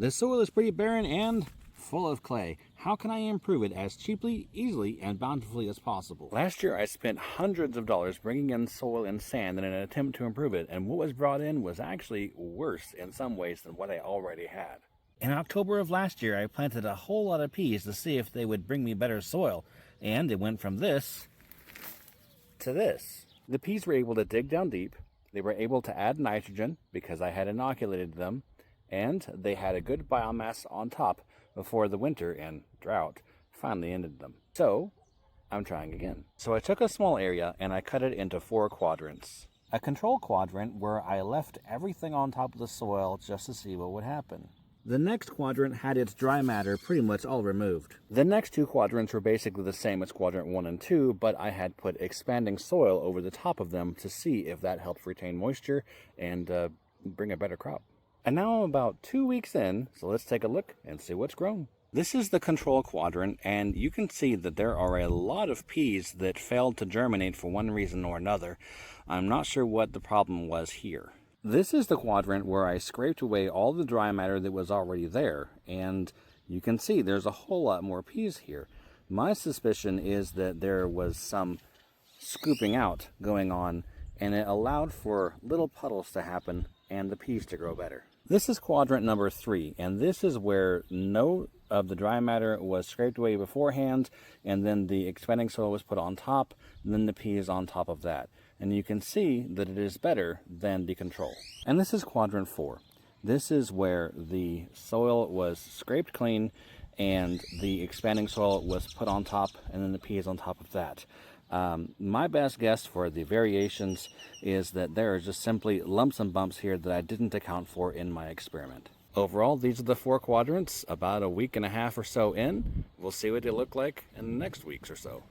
The soil is pretty barren and full of clay. How can I improve it as cheaply, easily, and bountifully as possible? Last year I spent hundreds of dollars bringing in soil and sand in an attempt to improve it, and what was brought in was actually worse in some ways than what I already had. In October of last year, I planted a whole lot of peas to see if they would bring me better soil, and it went from this to this. The peas were able to dig down deep, they were able to add nitrogen because I had inoculated them, and they had a good biomass on top before the winter and drought finally ended them. So, I'm trying again. So I took a small area and I cut it into 4 quadrants. A control quadrant where I left everything on top of the soil just to see what would happen. The next quadrant had its dry matter pretty much all removed. The next 2 quadrants were basically the same as quadrant 1 and 2, but I had put expanding soil over the top of them to see if that helped retain moisture and bring a better crop. And now I'm about 2 weeks in, so let's take a look and see what's grown. This is the control quadrant, and you can see that there are a lot of peas that failed to germinate for one reason or another. I'm not sure what the problem was here. This is the quadrant where I scraped away all the dry matter that was already there, and you can see there's a whole lot more peas here. My suspicion is that there was some scooping out going on, and it allowed for little puddles to happen and the peas to grow better. This is quadrant number 3, and this is where no of the dry matter was scraped away beforehand, and then the expanding soil was put on top, and then the peas on top of that. And you can see that it is better than the control. And this is quadrant 4. This is where the soil was scraped clean, and the expanding soil was put on top, and then the peas on top of that. My best guess for the variations is that there are just simply lumps and bumps here that I didn't account for in my experiment. Overall, these are the 4 quadrants, about a week and a half or so in. We'll see what they look like in the next weeks or so.